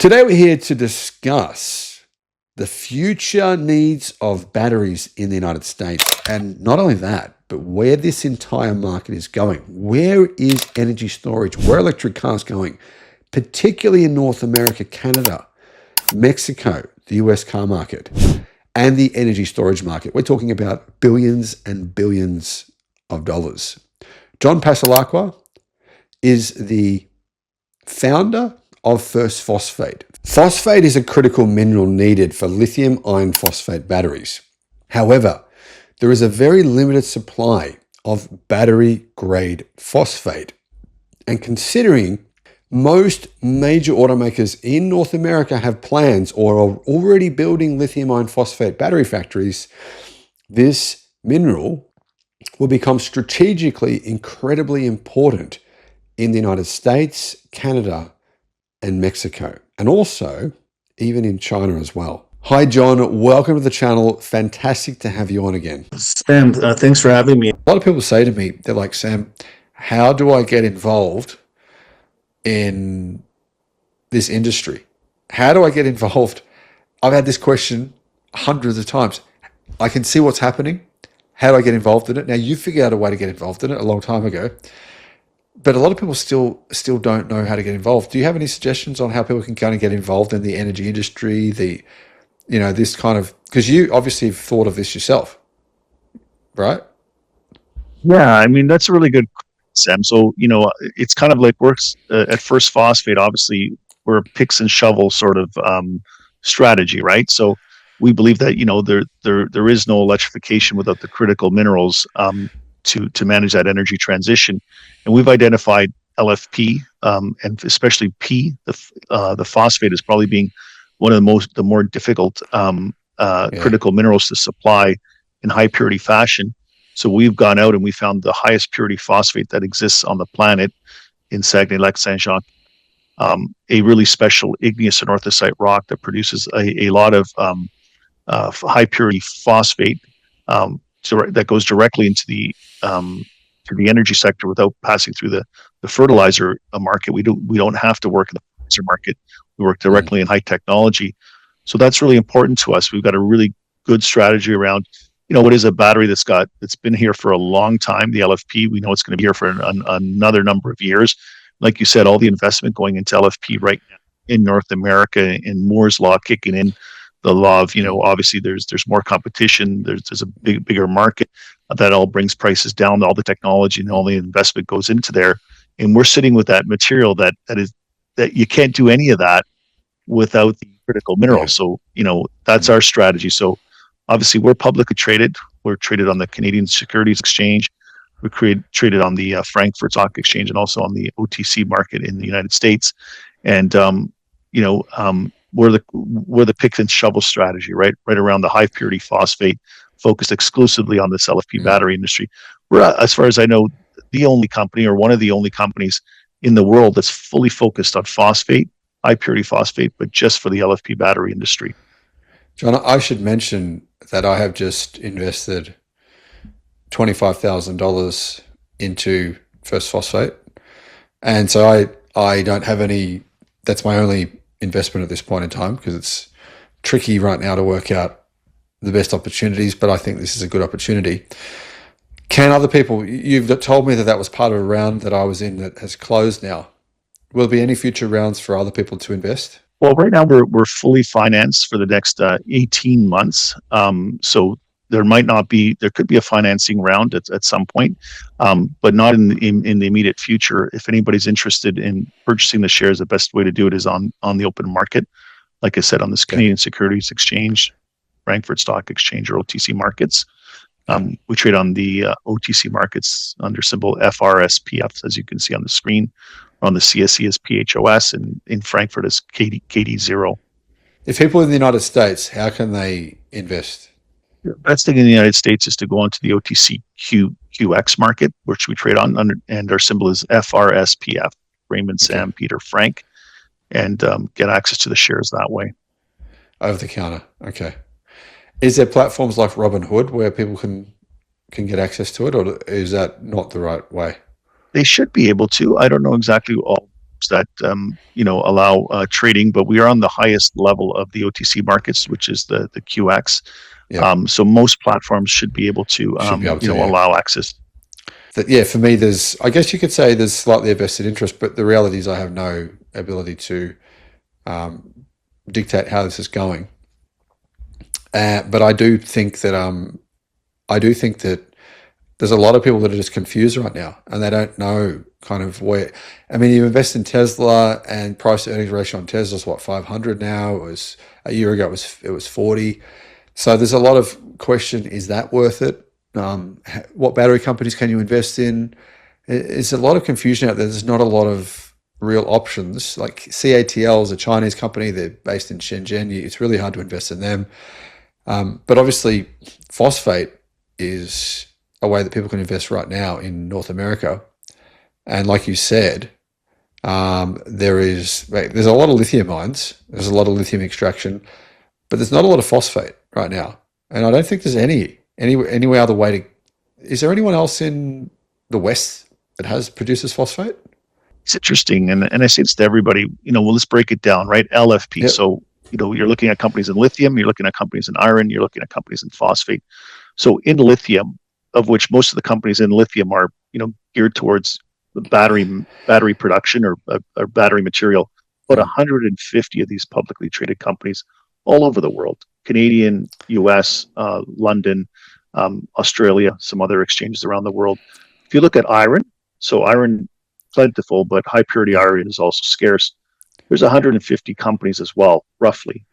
Today we're here to discuss the future needs of batteries in the United States. And not only that, but where this entire market is going. Where is energy storage? Where are electric cars going? Particularly in North America, Canada, Mexico, the US car market, and the energy storage market. We're talking about billions and billions of dollars. John Passalacqua is the founder of First Phosphate. Phosphate is a critical mineral needed for lithium iron phosphate batteries. However, there is a very limited supply of battery-grade phosphate. And considering most major automakers in North America have plans or are already building lithium iron phosphate battery factories, this mineral will become strategically incredibly important in the United States, Canada, and Mexico, and also even in China as well. Hi, John. Welcome to the channel. Fantastic to have you on again. Sam, thanks for having me. A lot of people say to me, they're like, Sam, how do I get involved in this industry? How do I get involved? I've had this question hundreds of times. I can see what's happening. How do I get involved in it? Now, you figured out a way to get involved in it a long time ago. But a lot of people still don't know how to get involved. Do you have any suggestions on how people can kind of get involved in the energy industry, this kind of, because you obviously have thought of this yourself, right? Yeah, I mean, that's a really good, Sam. So, it's kind of like works at First Phosphate. Obviously, we're a picks and shovel sort of strategy, right? So we believe that, there is no electrification without the critical minerals to manage that energy transition. And we've identified LFP and especially P, the phosphate, as probably being one of the more difficult critical minerals to supply in high purity fashion. So we've gone out and we found the highest purity phosphate that exists on the planet in Saguenay-Lac-Saint-Jean, a really special igneous anorthosite rock that produces a lot of high purity phosphate that goes directly into the energy sector without passing through the fertilizer market. We don't have to work in the fertilizer market. We work directly in high technology. So that's really important to us. We've got a really good strategy around, what is a battery that's been here for a long time, the LFP. We know it's going to be here for another number of years. Like you said, all the investment going into LFP right now in North America, and Moore's law kicking in, the law of, obviously there's more competition, there's a bigger market, that all brings prices down, all the technology and all the investment goes into there. And we're sitting with that material that you can't do any of that without the critical minerals. So, that's our strategy. So obviously we're publicly traded. We're traded on the Canadian Securities Exchange. We traded on the Frankfurt Stock Exchange and also on the OTC market in the United States. And, we're the pick and shovel strategy, right around the high purity phosphate, focused exclusively on this LFP battery industry. We're, as far as I know, the only company or one of the only companies in the world that's fully focused on phosphate, high purity phosphate, but just for the LFP battery industry. John, I should mention that I have just invested $25,000 into First Phosphate. And so I don't have any, that's my only investment at this point in time, because it's tricky right now to work out the best opportunities, but I think this is a good opportunity. Can other people, you've told me that was part of a round that I was in that has closed now. Will there be any future rounds for other people to invest? Well, right now we're fully financed for the next 18 months. So there could be a financing round at some point, but not in the immediate future. If anybody's interested in purchasing the shares, the best way to do it is on the open market. Like I said, on this Canadian Securities Exchange, Frankfurt Stock Exchange, or OTC markets. We trade on the OTC markets under symbol FRSPF, as you can see on the screen. On the CSE as PHOS, and in Frankfurt as KD0. If people in the United States, how can they invest? The best thing in the United States is to go onto the OTCQX market, which we trade on, and our symbol is FRSPF, Raymond, Sam, Peter, Frank, and get access to the shares that way. Over the counter, okay. Is there platforms like Robinhood where people can get access to it, or is that not the right way? They should be able to. I don't know exactly all that allow trading, but we are on the highest level of the OTC markets, which is the QX. Yeah, So most platforms should be able to should be able to. Yeah. allow access. Yeah, for me, I guess you could say there's slightly a vested interest, but the reality is I have no ability to dictate how this is going. But I do think that there's a lot of people that are just confused right now, and they don't know kind of where. I mean, you invest in Tesla, and price to earnings ratio on Tesla is what, 500 now. It was a year ago. It was 40. So there's a lot of question: is that worth it? What battery companies can you invest in? It's a lot of confusion out there. There's not a lot of real options. Like CATL is a Chinese company. They're based in Shenzhen. It's really hard to invest in them. But obviously, phosphate is a way that people can invest right now in North America. And like you said, there's a lot of lithium mines. There's a lot of lithium extraction, but there's not a lot of phosphate right now. And I don't think there's any other way to. Is there anyone else in the West that produces phosphate? It's interesting, and I say this to everybody. Well, let's break it down, right? LFP. Yep. So you're looking at companies in lithium, you're looking at companies in iron, you're looking at companies in phosphate. So in lithium, of which most of the companies in lithium are geared towards the battery production or battery material. About 150 of these publicly traded companies all over the world: Canadian, U.S., London, Australia, some other exchanges around the world. If you look at iron, so iron plentiful, but high purity iron is also scarce. There's 150 companies as well, roughly,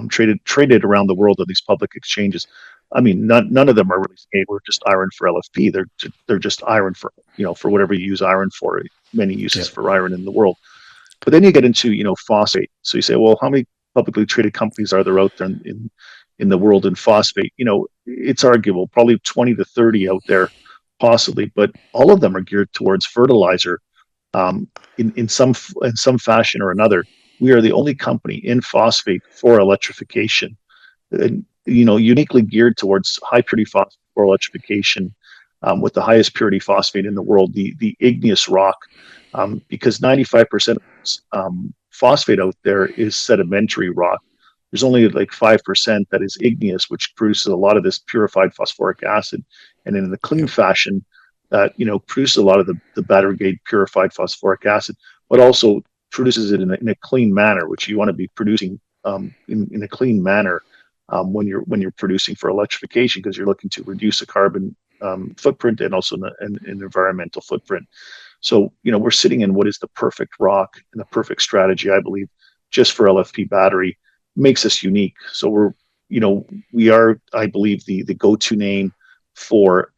traded around the world on these public exchanges. I mean, none of them are really saying we're just iron for LFP. They're just iron for for whatever you use iron for. Many uses for iron in the world. But then you get into phosphate. So you say, well, how many publicly traded companies are there out there in the world in phosphate? It's arguable, probably 20 to 30 out there, possibly, but all of them are geared towards fertilizer in some fashion or another. We are the only company in phosphate for electrification, and uniquely geared towards high purity phosphate for electrification, with the highest purity phosphate in the world, the igneous rock, because 95% of phosphate out there is sedimentary rock. There's only like 5% that is igneous, which produces a lot of this purified phosphoric acid, and in the clean fashion, that produces a lot of the battery grade purified phosphoric acid, but also produces it in a clean manner, which you want to be producing in a clean manner when you're producing for electrification, because you're looking to reduce the carbon footprint and also an environmental footprint. So we're sitting in what is the perfect rock and the perfect strategy, I believe, just for LFP battery. Makes us unique. So we are, I believe, the go-to name for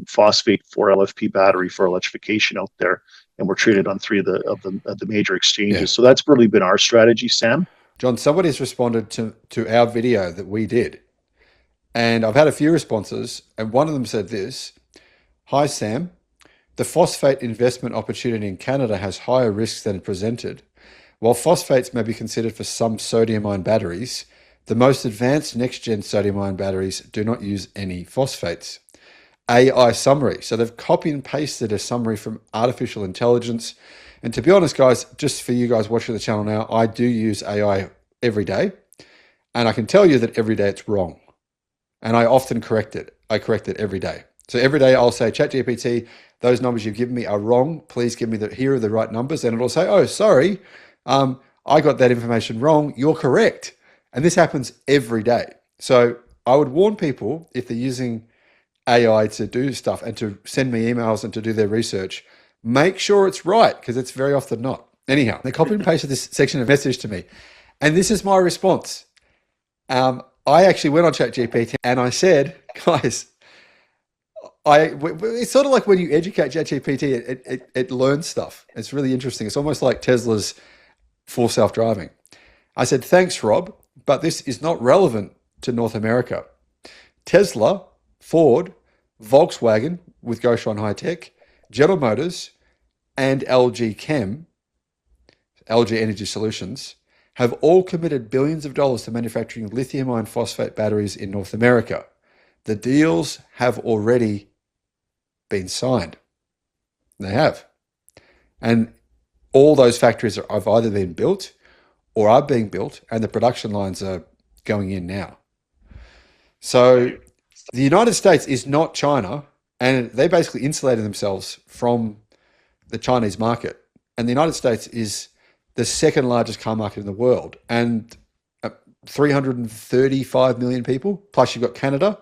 phosphate for LFP battery for electrification out there, and we're traded on 3 of the major exchanges. Yeah. So that's really been our strategy, Sam. John, somebody's responded to our video that we did, and I've had a few responses, and one of them said this: "Hi Sam, the phosphate investment opportunity in Canada has higher risks than presented. While phosphates may be considered for some sodium-ion batteries, the most advanced next-gen sodium-ion batteries do not use any phosphates." AI summary. So they've copy and pasted a summary from artificial intelligence. And to be honest, guys, just for you guys watching the channel now, I do use AI every day. And I can tell you that every day it's wrong. And I often correct it. I correct it every day. So every day I'll say, ChatGPT, those numbers you've given me are wrong. Please give me here are the right numbers. And it'll say, oh, sorry, I got that information wrong. You're correct. And this happens every day. So I would warn people, if they're using AI to do stuff and to send me emails and to do their research, make sure it's right, because it's very often not. Anyhow, they copied and pasted this section of message to me. And this is my response. I actually went on ChatGPT and I said, guys, it's sort of like when you educate ChatGPT, it learns stuff. It's really interesting. It's almost like Tesla's full self-driving. I said, thanks, Rob, but this is not relevant to North America. Tesla, Ford, Volkswagen with Goshen High Tech, General Motors, and LG Chem, LG Energy Solutions, have all committed billions of dollars to manufacturing lithium iron phosphate batteries in North America. The deals have already been signed. They have. And all those factories have either been built or are being built, and the production lines are going in now. So the United States is not China, and they basically insulated themselves from the Chinese market. And the United States is the second largest car market in the world, and 335 million people, plus you've got Canada.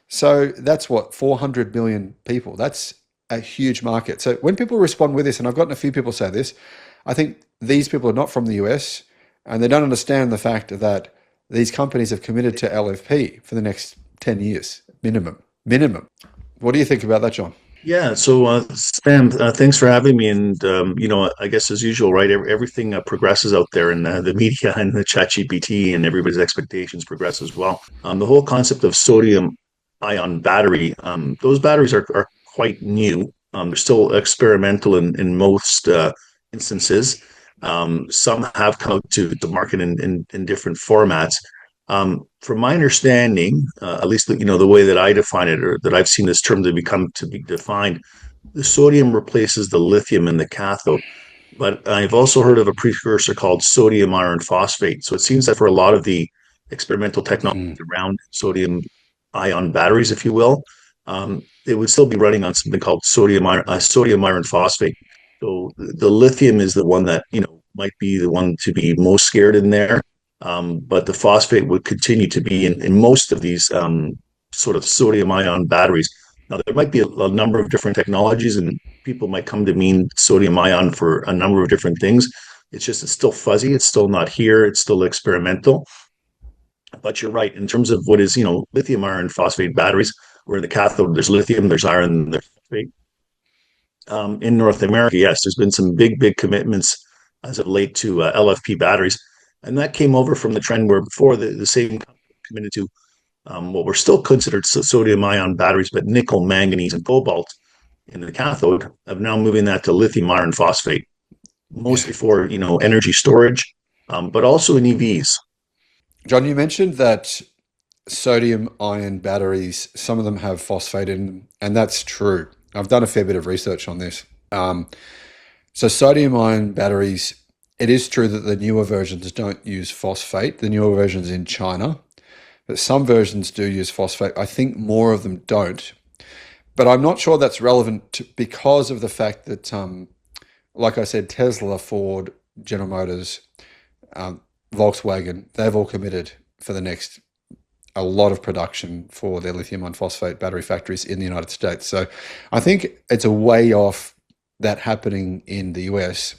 So that's what, 400 million people. That's a huge market. So when people respond with this, and I've gotten a few people say this, I think these people are not from the US and they don't understand the fact that these companies have committed to LFP for the next 10 years, minimum. Minimum. What do you think about that, John? Yeah, so Sam, thanks for having me. And I guess as usual, right? Everything progresses out there, and the media and the chat GPT and everybody's expectations progress as well. The whole concept of sodium ion battery, those batteries are quite new. They're still experimental in most instances. Some have come out to the market in different formats. From my understanding, at least the way that I define it, or that I've seen this term to be defined, the sodium replaces the lithium in the cathode. But I've also heard of a precursor called sodium iron phosphate. So it seems that for a lot of the experimental technology Mm. around sodium ion batteries, if you will, it would still be running on something called sodium iron phosphate. So the lithium is the one that might be the one to be most scared in there. But the phosphate would continue to be in most of these sort of sodium ion batteries. Now, there might be a number of different technologies, and people might come to mean sodium ion for a number of different things. It's still fuzzy. It's still not here. It's still experimental. But you're right. In terms of what is, lithium iron phosphate batteries, where the cathode, there's lithium, there's iron, there's phosphate. In North America, yes, there's been some big commitments as of late to LFP batteries. And that came over from the trend where before the same committed to what were still considered sodium ion batteries, but nickel, manganese, and cobalt in the cathode, of now moving that to lithium iron phosphate, Yeah. mostly for energy storage, but also in EVs. John, you mentioned that sodium ion batteries, some of them have phosphate in them, and that's true. I've done a fair bit of research on this. So, sodium ion batteries, it is true that the newer versions don't use phosphate, the newer versions in China, but some versions do use phosphate. I think more of them don't. But I'm not sure that's relevant because of the fact that, like I said, Tesla, Ford, General Motors, Volkswagen, they've all committed for the next a lot of production for their lithium iron phosphate battery factories in the United States. So I think it's a way off that happening in the US.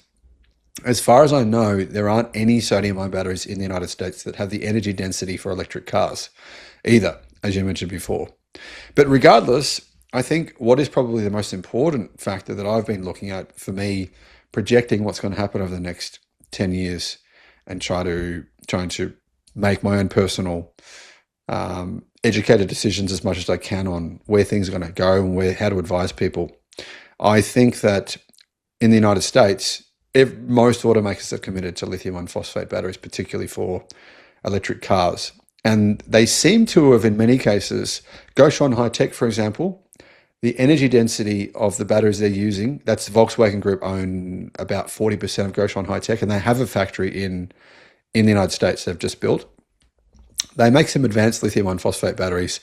As far as I know, there aren't any sodium ion batteries in the United States that have the energy density for electric cars either, as you mentioned before. But regardless, I think what is probably the most important factor that I've been looking at for me projecting what's going to happen over the next 10 years and trying to make my own personal educated decisions as much as I can on where things are going to go and how to advise people. I think that in the United States, most automakers have committed to lithium iron phosphate batteries, particularly for electric cars. And they seem to have, in many cases, Goshan High Tech, for example, the energy density of the batteries they're using, that's Volkswagen Group own about 40% of Goshan High Tech, and they have a factory in the United States they've just built. They make some advanced lithium iron phosphate batteries.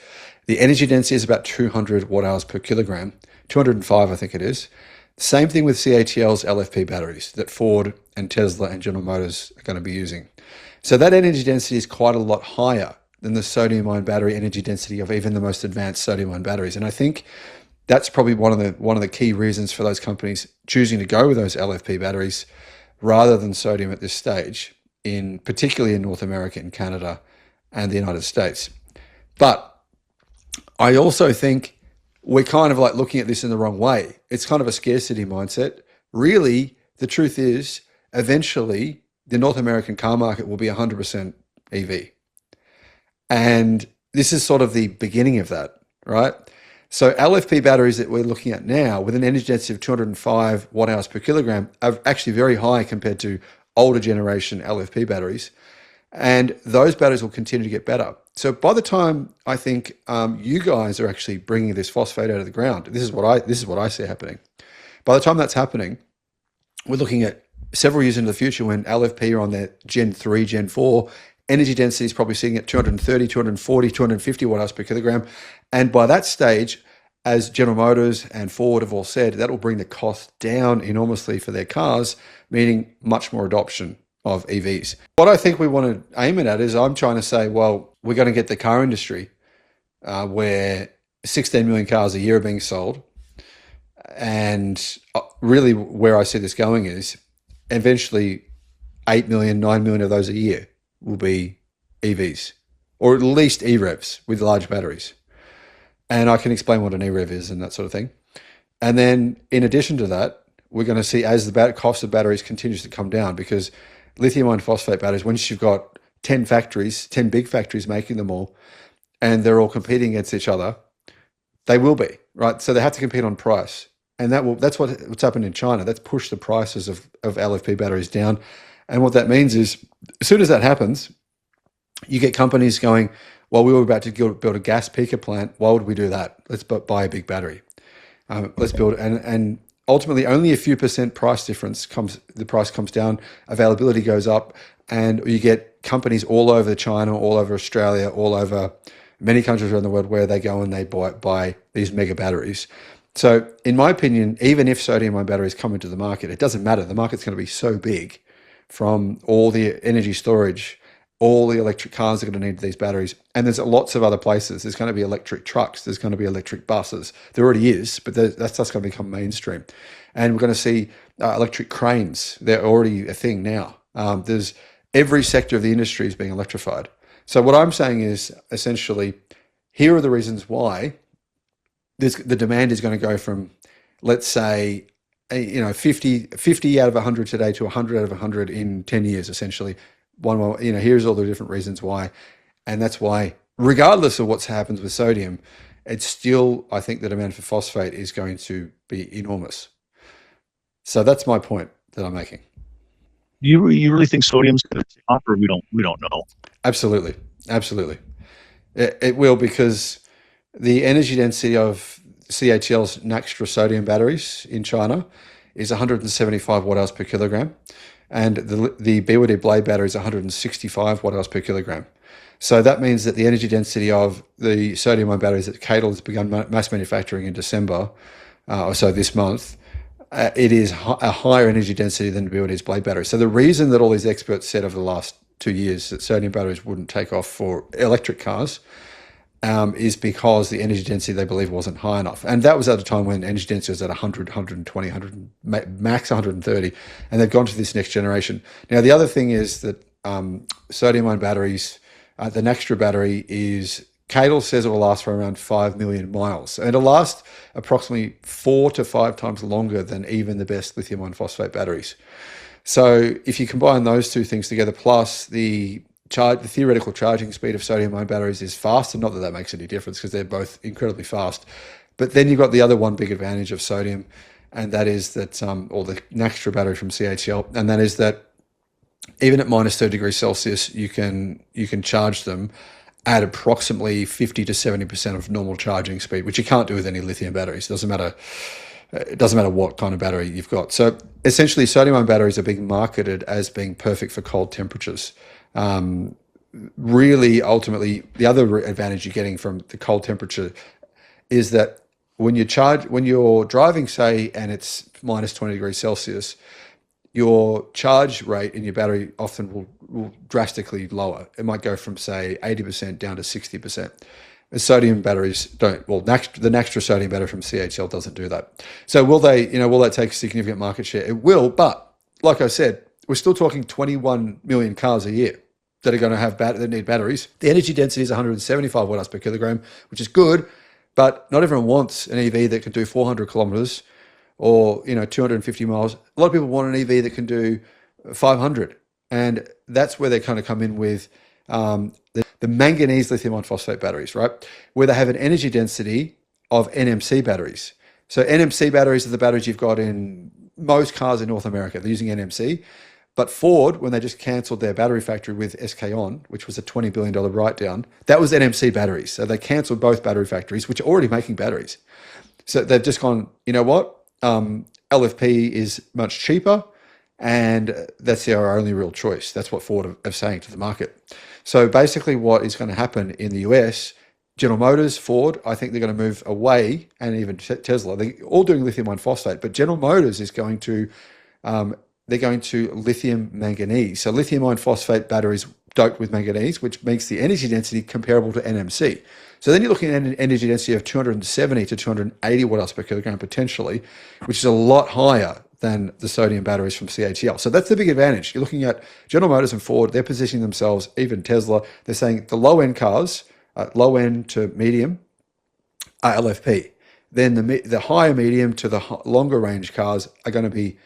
The energy density is about 200 watt hours per kilogram, 205, I think it is. Same thing with CATL's LFP batteries that Ford and Tesla and General Motors are going to be using. So that energy density is quite a lot higher than the sodium ion battery energy density of even the most advanced sodium ion batteries. And I think that's probably one of the key reasons for those companies choosing to go with those LFP batteries rather than sodium at this stage, particularly in North America and Canada and the United States. But I also think we're kind of like looking at this in the wrong way. It's kind of a scarcity mindset. Really, the truth is, eventually, the North American car market will be 100% EV. And this is sort of the beginning of that, right? So LFP batteries that we're looking at now with an energy density of 205 watt hours per kilogram are actually very high compared to older generation LFP batteries. And those batteries will continue to get better. So by the time I think you guys are actually bringing this phosphate out of the ground, this is what I see happening. By the time that's happening, we're looking at several years into the future, when LFP are on their Gen 3, Gen 4, energy density is probably sitting at 230, 240, 250 watt hours per kilogram. And by that stage, as General Motors and Ford have all said, that will bring the cost down enormously for their cars, meaning much more adoption of EVs. What I think we want to aim it at is, I'm trying to say, well, we're going to get the car industry where 16 million cars a year are being sold. And really where I see this going is eventually 8 million, 9 million of those a year will be EVs, or at least EREVs with large batteries. And I can explain what an EREV is and that sort of thing. And then in addition to that, we're going to see, as the cost of batteries continues to come down, because lithium iron phosphate batteries, once you've got 10 factories, 10 big factories making them all, and they're all competing against each other, they will be, right? So they have to compete on price. And that's what's happened in China. That's pushed the prices of LFP batteries down. And what that means is, as soon as that happens, you get companies going, well, we were about to build a gas peaker plant. Why would we do that? Let's buy a big battery. Let's build, and ultimately only a few percent price difference the price comes down, availability goes up, and you get companies all over China, all over Australia, all over many countries around the world where they go and they buy these mega batteries. So in my opinion, even if sodium-ion batteries come into the market, it doesn't matter. The market's going to be so big from all the energy storage, all the electric cars are going to need these batteries. And there's lots of other places. There's going to be electric trucks. There's going to be electric buses. There already is, but that's just going to become mainstream. And we're going to see electric cranes. They're already a thing now. There's every sector of the industry is being electrified. So what I'm saying is, essentially, here are the reasons why the demand is going to go from, let's say, 50 out of 100 today to 100 out of 100 in 10 years, essentially. Here's all the different reasons why. And that's why, regardless of what happens with sodium, it's still, I think the demand for phosphate is going to be enormous. So that's my point that I'm making. You really think sodium's going to take off, or we don't know? Absolutely. It will, because the energy density of CATL's Naxtra sodium batteries in China is 175 watt hours per kilogram, and the BYD Blade battery is 165 watt hours per kilogram. So that means that the energy density of the sodium-ion batteries that CATL has begun mass manufacturing in December, or so this month, it is a higher energy density than BYD's Blade battery. So the reason that all these experts said over the last 2 years that sodium batteries wouldn't take off for electric cars is because the energy density they believe wasn't high enough. And that was at a time when energy density was at 100, 120, 100, max 130. And they've gone to this next generation. Now, the other thing is that sodium-ion batteries, the Naxtra battery is, CATL says it will last for around 5 million miles. And it'll last approximately 4 to 5 times longer than even the best lithium iron phosphate batteries. So if you combine those two things together, plus the theoretical charging speed of sodium-ion batteries is faster. Not that that makes any difference, because they're both incredibly fast. But then you've got the other one big advantage of sodium, and that is that, or the Naxtra battery from CATL, and that is that even at minus 30 degrees Celsius, you can charge them at approximately 50 to 70% of normal charging speed, which you can't do with any lithium batteries. It doesn't matter what kind of battery you've got. So essentially, sodium-ion batteries are being marketed as being perfect for cold temperatures. Really, ultimately, the other advantage you're getting from the cold temperature is that when you're driving, say, and it's minus 20 degrees Celsius, your charge rate in your battery often will drastically lower. It might go from, say, 80% down to 60%. The sodium batteries don't. Well, the Naxtra sodium battery from CATL doesn't do that. So will that take significant market share? It will, but like I said, we're still talking 21 million cars a year that are going to have that need batteries. The energy density is 175 watt hours per kilogram, which is good, but not everyone wants an EV that can do 400 kilometers or 250 miles. A lot of people want an EV that can do 500, and that's where they kind of come in with the manganese lithium iron phosphate batteries, right? Where they have an energy density of NMC batteries. So NMC batteries are the batteries you've got in most cars in North America. They're using NMC. But Ford, when they just cancelled their battery factory with SK On, which was a $20 billion write-down, that was NMC batteries. So they cancelled both battery factories, which are already making batteries. So they've just gone, you know what? LFP is much cheaper, And that's our only real choice. That's what Ford are saying to the market. So basically what is going to happen in the US, General Motors, Ford, I think they're going to move away, and even Tesla, they're all doing lithium iron phosphate, but General Motors is going to, they're going to lithium manganese. So lithium iron phosphate batteries doped with manganese, which makes the energy density comparable to NMC. So then you're looking at an energy density of 270 to 280 watt hours per kilogram potentially, which is a lot higher than the sodium batteries from CATL. So that's the big advantage. You're looking at General Motors and Ford, they're positioning themselves, even Tesla, they're saying the low-end cars, low end to medium, are LFP. Then the higher medium to the longer range cars are going to be,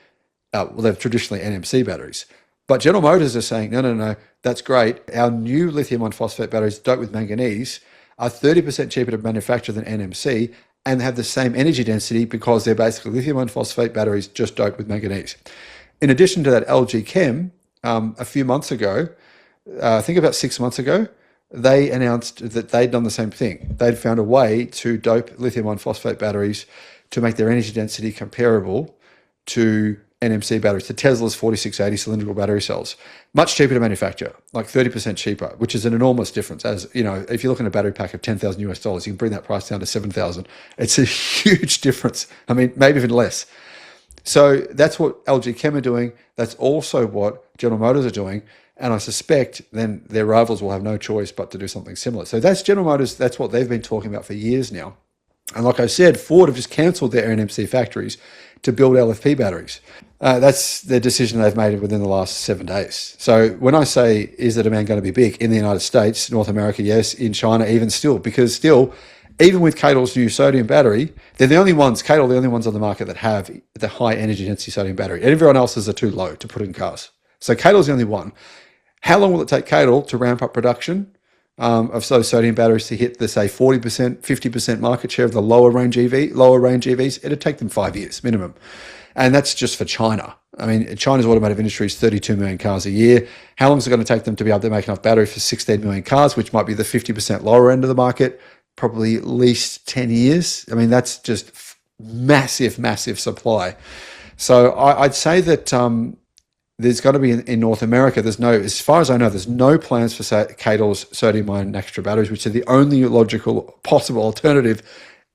well, they're traditionally NMC batteries. But General Motors are saying, no, no, no, that's great. Our new lithium iron phosphate batteries doped with manganese are 30% cheaper to manufacture than NMC and have the same energy density because they're basically lithium iron phosphate batteries just doped with manganese. In addition to that, LG Chem, a few months ago, I think about 6 months ago, they announced that they'd done the same thing. They'd found a way to dope lithium iron phosphate batteries to make their energy density comparable to NMC batteries, to Tesla's 4680 cylindrical battery cells. Much cheaper to manufacture, like 30% cheaper, which is an enormous difference. As you know, if you're looking at a battery pack of 10,000 US dollars, you can bring that price down to 7,000. It's a huge difference. I mean, maybe even less. So that's what LG Chem are doing. That's also what General Motors are doing. And I suspect then their rivals will have no choice but to do something similar. So that's General Motors. That's what they've been talking about for years now. And like I said, Ford have just cancelled their NMC factories to build LFP batteries. That's the decision they've made within the last 7 days. So when I say, is the demand going to be big in the United States, North America, yes, in China, even still, because still, even with CATL's new sodium battery, they're the only ones, CATL, the only ones on the market that have the high energy density sodium battery. Everyone else's are too low to put in cars. So CATL's the only one. How long will it take CATL to ramp up production of those sodium batteries to hit the, say, 40%, 50% market share of the lower range EVs? It'd take them 5 years minimum. And that's just for China. I mean, China's automotive industry is 32 million cars a year. How long is it going to take them to be able to make enough battery for 16 million cars, which might be the 50% lower end of the market? Probably at least 10 years. I mean, that's just massive, massive supply. So I'd say that there's got to be in North America, there's no, as far as I know, there's no plans for CATL's sodium ion extra batteries, which are the only logical possible alternative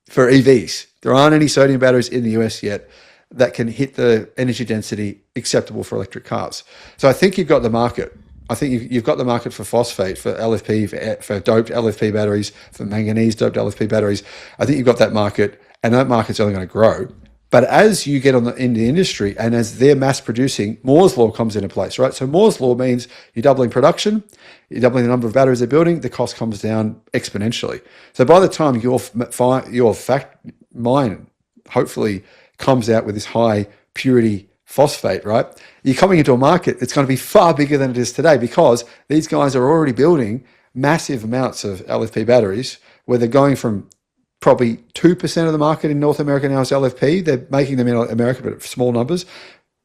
for EVs. There aren't any sodium batteries in the US yet that can hit the energy density acceptable for electric cars. So I think you've got the market. I think you've got the market for phosphate, for LFP, for doped LFP batteries, for manganese doped LFP batteries. I think you've got that market, and that market's only going to grow. But as you get in the industry and as they're mass producing, Moore's law comes into place, right? So Moore's law means you're doubling production, you're doubling the number of batteries they're building, the cost comes down exponentially. So by the time your mine hopefully comes out with this high purity phosphate, right? You're coming into a market that's going to be far bigger than it is today because these guys are already building massive amounts of LFP batteries where they're going from probably 2% of the market in North America now is LFP. They're making them in America, but small numbers.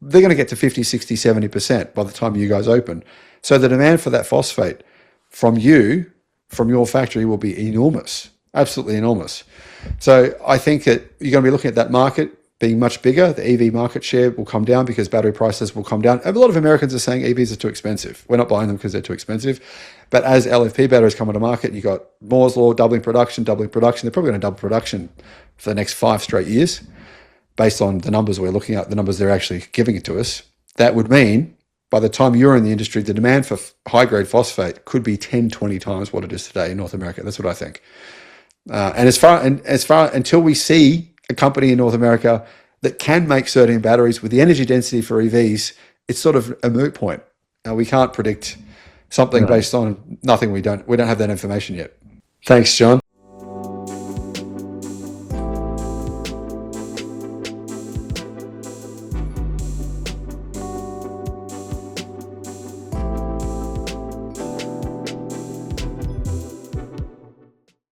They're going to get to 50, 60, 70% by the time you guys open. So the demand for that phosphate from your factory will be enormous, absolutely enormous. So I think that you're going to be looking at that market being much bigger. The EV market share will come down because battery prices will come down. A lot of Americans are saying EVs are too expensive. We're not buying them because they're too expensive. But as LFP batteries come onto market, you've got Moore's law, doubling production. They're probably going to double production for the next 5 straight years based on the numbers we're looking at, the numbers they're actually giving it to us. That would mean by the time you're in the industry, the demand for high-grade phosphate could be 10, 20 times what it is today in North America. That's what I think. And as far until we see a company in North America that can make sodium batteries with the energy density for EVs, it's sort of a moot point. We can't predict something based on nothing. We don't have that information yet. Thanks, John.